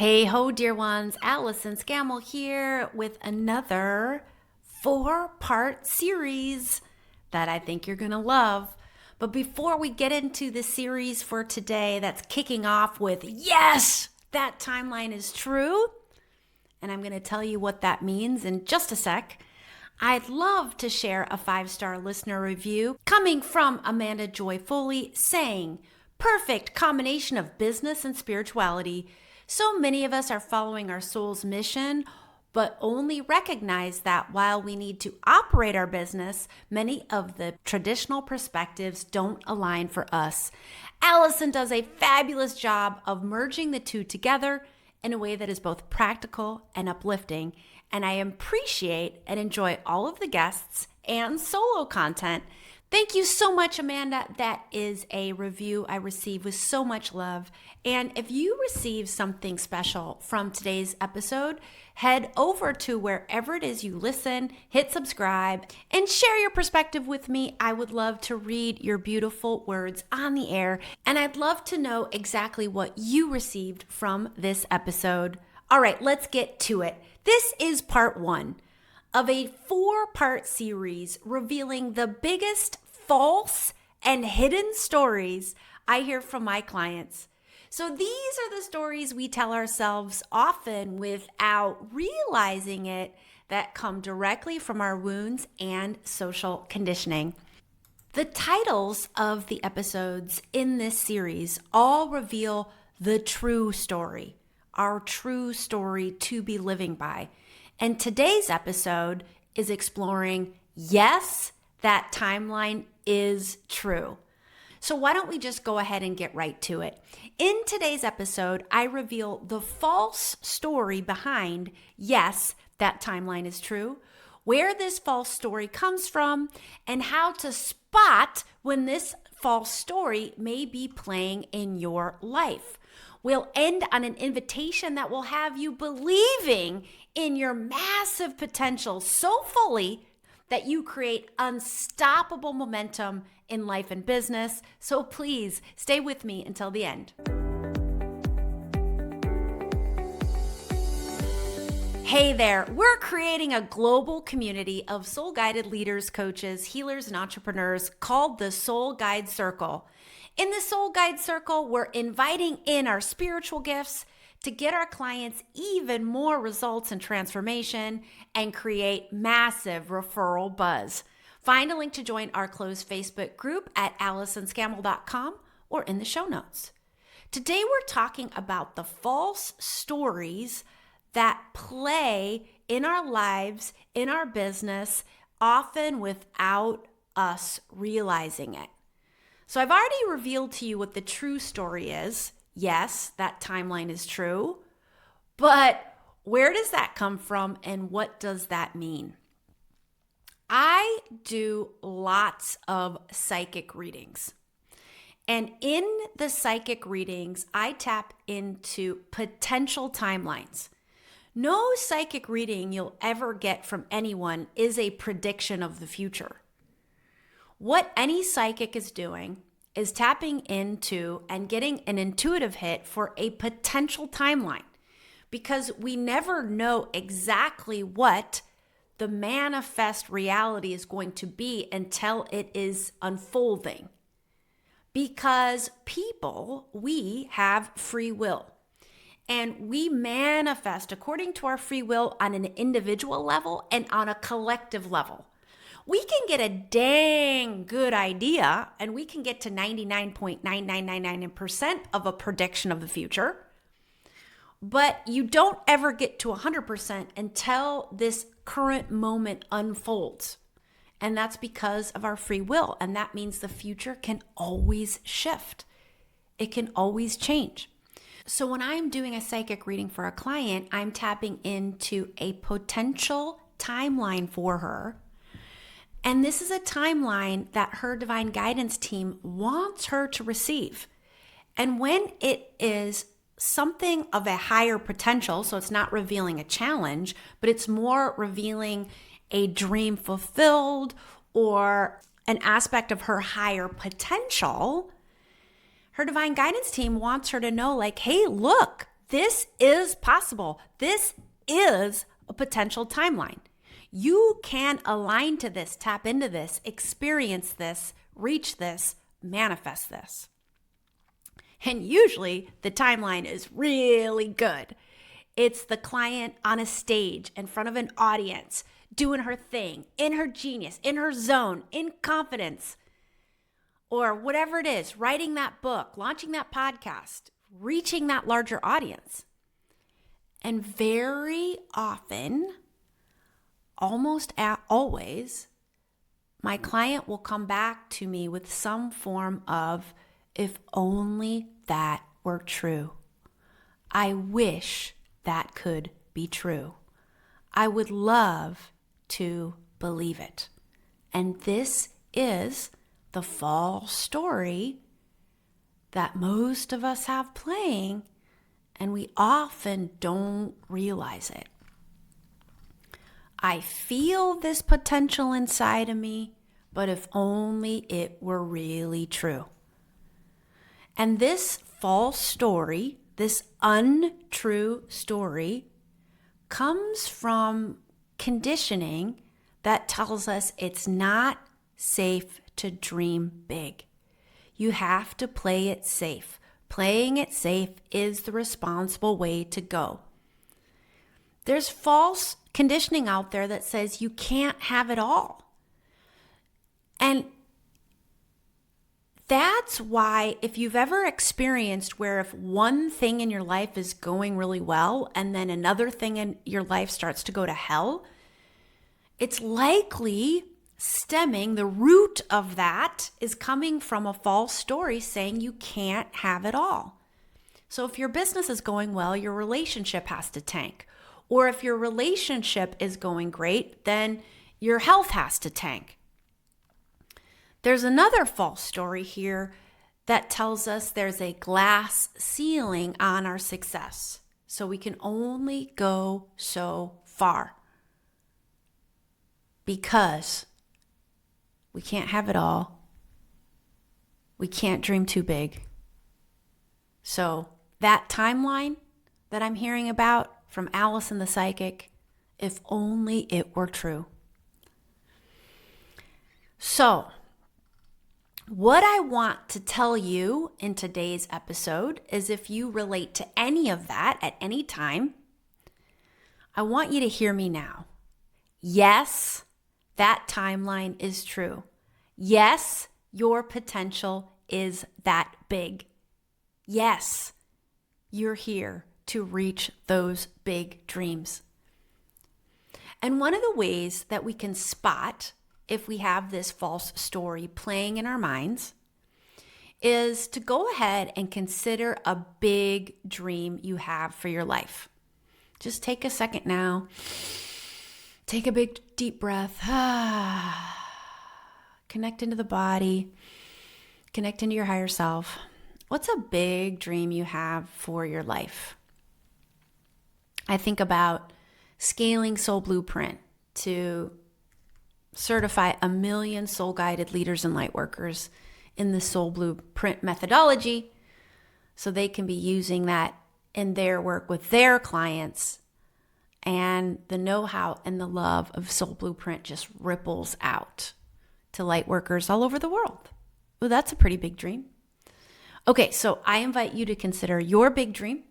Hey ho, dear ones, Allison Scammell here with another 4-part series that I think you're going to love. But before we get into the series for today that's kicking off with, yes, that timeline is true, and I'm going to tell you what that means in just a sec, I'd love to share a 5-star listener review coming from Amanda Joy Foley saying, perfect combination of business and spirituality. So many of us are following our soul's mission, but only recognize that while we need to operate our business, many of the traditional perspectives don't align for us. Allison does a fabulous job of merging the two together in a way that is both practical and uplifting, and I appreciate and enjoy all of the guests and solo content. Thank you so much, Amanda. That is a review I receive with so much love. And if you receive something special from today's episode, head over to wherever it is you listen, hit subscribe, and share your perspective with me. I would love to read your beautiful words on the air, and I'd love to know exactly what you received from this episode. All right, let's get to it. This is part 1 of a 4-part series revealing the biggest false and hidden stories I hear from my clients. So these are the stories we tell ourselves often without realizing it that come directly from our wounds and social conditioning. The titles of the episodes in this series all reveal the true story, our true story to be living by. And today's episode is exploring, yes, that timeline is true. So why don't we just go ahead and get right to it? In today's episode, I reveal the false story behind, yes, that timeline is true, where this false story comes from, and how to spot when this false story may be playing in your life. We'll end on an invitation that will have you believing in your massive potential so fully that you create unstoppable momentum in life and business. So please stay with me until the end. Hey there, we're creating a global community of soul-guided leaders, coaches, healers, and entrepreneurs called the Soul Guide Circle. In the Soul Guide Circle, we're inviting in our spiritual gifts to get our clients even more results and transformation and create massive referral buzz. Find a link to join our closed Facebook group at AllisonScammell.com or in the show notes. Today, we're talking about the false stories that play in our lives, in our business, often without us realizing it. So I've already revealed to you what the true story is. Yes, that timeline is true. But where does that come from and what does that mean? I do lots of psychic readings. And in the psychic readings, I tap into potential timelines. No psychic reading you'll ever get from anyone is a prediction of the future. What any psychic is doing is tapping into and getting an intuitive hit for a potential timeline, because we never know exactly what the manifest reality is going to be until it is unfolding. Because people, we have free will. And we manifest according to our free will on an individual level and on a collective level. We can get a dang good idea and we can get to 99.9999% of a prediction of the future. But you don't ever get to 100% until this current moment unfolds. And that's because of our free will. And that means the future can always shift. It can always change. So when I'm doing a psychic reading for a client, I'm tapping into a potential timeline for her. And this is a timeline that her divine guidance team wants her to receive. And when it is something of a higher potential, so it's not revealing a challenge, but it's more revealing a dream fulfilled or an aspect of her higher potential, her divine guidance team wants her to know, like, hey, look, this is possible. This is a potential timeline. You can align to this, tap into this, experience this, reach this, manifest this. And usually the timeline is really good. It's the client on a stage in front of an audience, doing her thing, in her genius, in her zone, in confidence, or whatever it is, writing that book, launching that podcast, reaching that larger audience. And very often, almost always, my client will come back to me with some form of, if only that were true. I wish that could be true. I would love to believe it. And this is the false story that most of us have playing, and we often don't realize it. I feel this potential inside of me, but if only it were really true. And this false story, this untrue story, comes from conditioning that tells us it's not safe to dream big. You have to play it safe. Playing it safe is the responsible way to go. There's false conditioning out there that says you can't have it all. And that's why, if you've ever experienced where if one thing in your life is going really well and then another thing in your life starts to go to hell, it's likely stemming, the root of that is coming from a false story saying you can't have it all. So if your business is going well, your relationship has to tank. Or if your relationship is going great, then your health has to tank. There's another false story here that tells us there's a glass ceiling on our success. So we can only go so far because we can't have it all. We can't dream too big. So that timeline that I'm hearing about from Allison the Psychic, if only it were true. So, what I want to tell you in today's episode is if you relate to any of that at any time, I want you to hear me now. Yes, that timeline is true. Yes, your potential is that big. Yes, you're here to reach those big dreams. And one of the ways that we can spot if we have this false story playing in our minds is to go ahead and consider a big dream you have for your life. Just take a second now. Take a big deep breath. Connect into the body. Connect into your higher self. What's a big dream you have for your life? I think about scaling Soul Blueprint to certify 1 million soul-guided leaders and light workers in the Soul Blueprint methodology so they can be using that in their work with their clients, and the know-how and the love of Soul Blueprint just ripples out to light workers all over the world. Well, that's a pretty big dream. Okay, so I invite you to consider your big dream.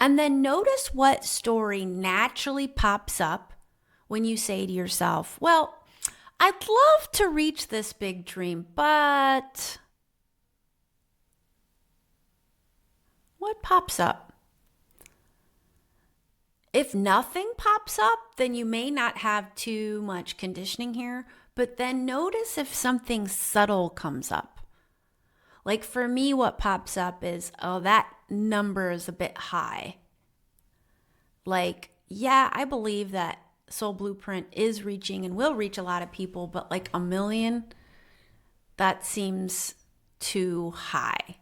And then notice what story naturally pops up when you say to yourself, well, I'd love to reach this big dream, but what pops up? If nothing pops up, then you may not have too much conditioning here, but then notice if something subtle comes up. Like for me, what pops up is, oh, that number is a bit high. Like, yeah, I believe that Soul Blueprint is reaching and will reach a lot of people, but like 1 million, that seems too high.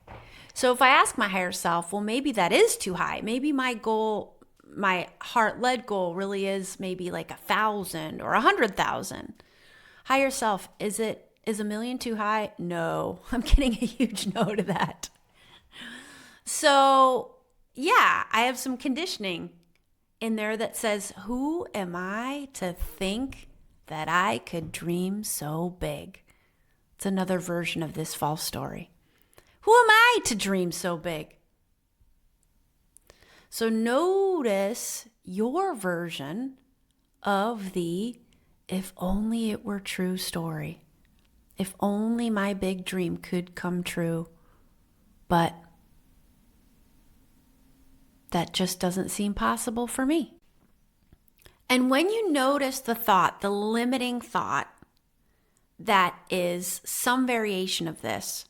So if I ask my higher self, well, maybe that is too high. Maybe my goal, my heart-led goal really is maybe like 1,000 or 100,000. Higher self, is 1 million too high? No, I'm getting a huge no to that. So yeah, I have some conditioning in there that says, who am I to think that I could dream so big? It's another version of this false story. Who am I to dream so big? So notice your version of the if only it were true story. If only my big dream could come true. But that just doesn't seem possible for me. And when you notice the thought, the limiting thought, that is some variation of this,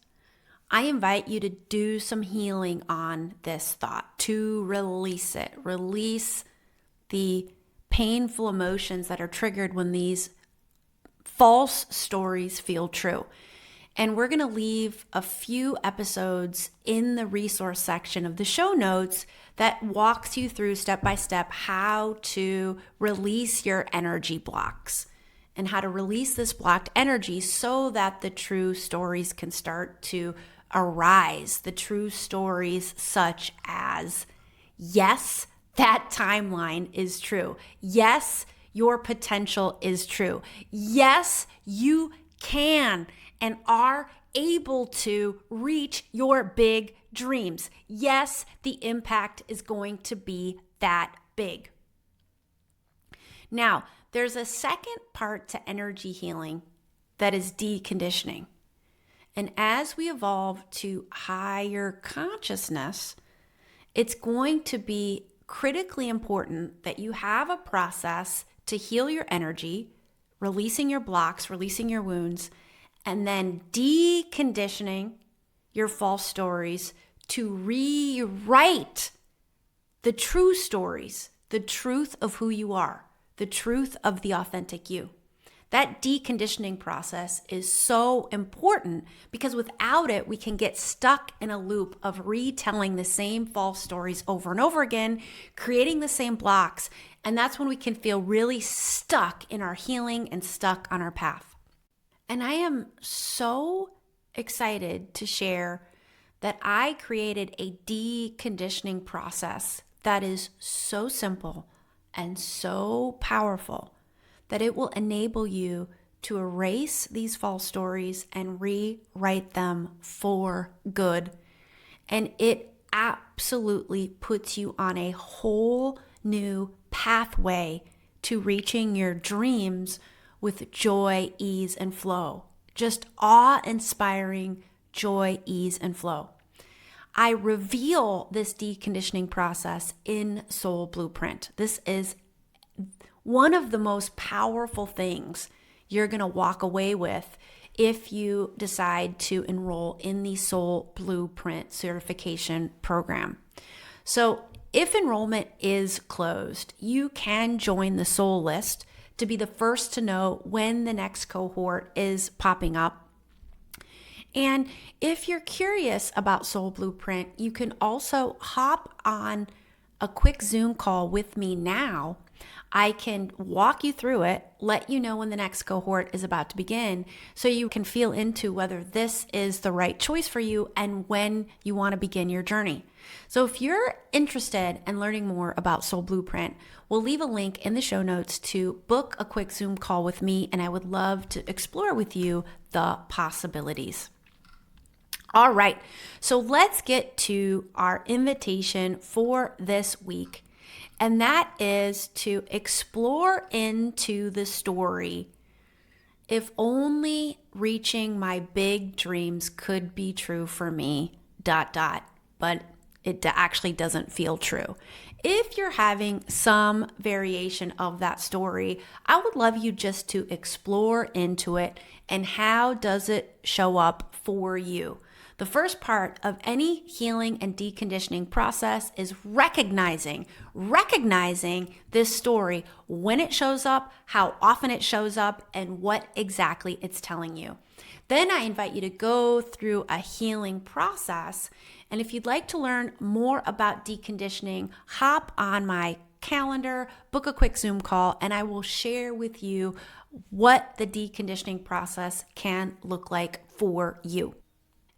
I invite you to do some healing on this thought, to release it. Release the painful emotions that are triggered when these false stories feel true. And we're going to leave a few episodes in the resource section of the show notes that walks you through step by step how to release your energy blocks and how to release this blocked energy so that the true stories can start to arise. The true stories such as, yes, that timeline is true. Yes, your potential is true. Yes, you can and are able to reach your big dreams. Yes, the impact is going to be that big. Now, there's a second part to energy healing that is deconditioning. And as we evolve to higher consciousness, it's going to be critically important that you have a process to heal your energy, releasing your blocks, releasing your wounds, and then deconditioning your false stories to rewrite the true stories, the truth of who you are, the truth of the authentic you. That deconditioning process is so important because without it, we can get stuck in a loop of retelling the same false stories over and over again, creating the same blocks. And that's when we can feel really stuck in our healing and stuck on our path. And I am so excited to share that I created a deconditioning process that is so simple and so powerful that it will enable you to erase these false stories and rewrite them for good. And it absolutely puts you on a whole new pathway to reaching your dreams with joy, ease, and flow. Just awe-inspiring joy, ease, and flow. I reveal this deconditioning process in Soul Blueprint. This is one of the most powerful things you're going to walk away with if you decide to enroll in the Soul Blueprint certification program. So if enrollment is closed, you can join the Soul list to be the first to know when the next cohort is popping up. And if you're curious about Soul Blueprint, you can also hop on a quick Zoom call with me now. I can walk you through it, let you know when the next cohort is about to begin, so you can feel into whether this is the right choice for you and when you want to begin your journey. So if you're interested in learning more about Soul Blueprint, we'll leave a link in the show notes to book a quick Zoom call with me, and I would love to explore with you the possibilities. All right, so let's get to our invitation for this week. And that is to explore into the story. If only reaching my big dreams could be true for me, ... But it actually doesn't feel true. If you're having some variation of that story, I would love you just to explore into it and how does it show up for you. The first part of any healing and deconditioning process is recognizing this story, when it shows up, how often it shows up, and what exactly it's telling you. Then I invite you to go through a healing process. And if you'd like to learn more about deconditioning, hop on my calendar, book a quick Zoom call, and I will share with you what the deconditioning process can look like for you.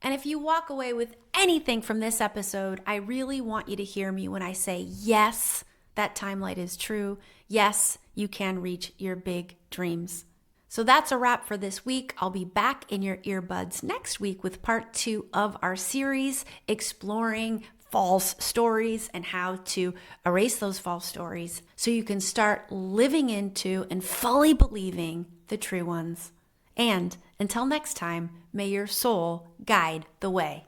And if you walk away with anything from this episode, I really want you to hear me when I say, yes, that timeline is true. Yes, you can reach your big dreams. So that's a wrap for this week. I'll be back in your earbuds next week with part 2 of our series, exploring false stories and how to erase those false stories so you can start living into and fully believing the true ones. And until next time, may your soul guide the way.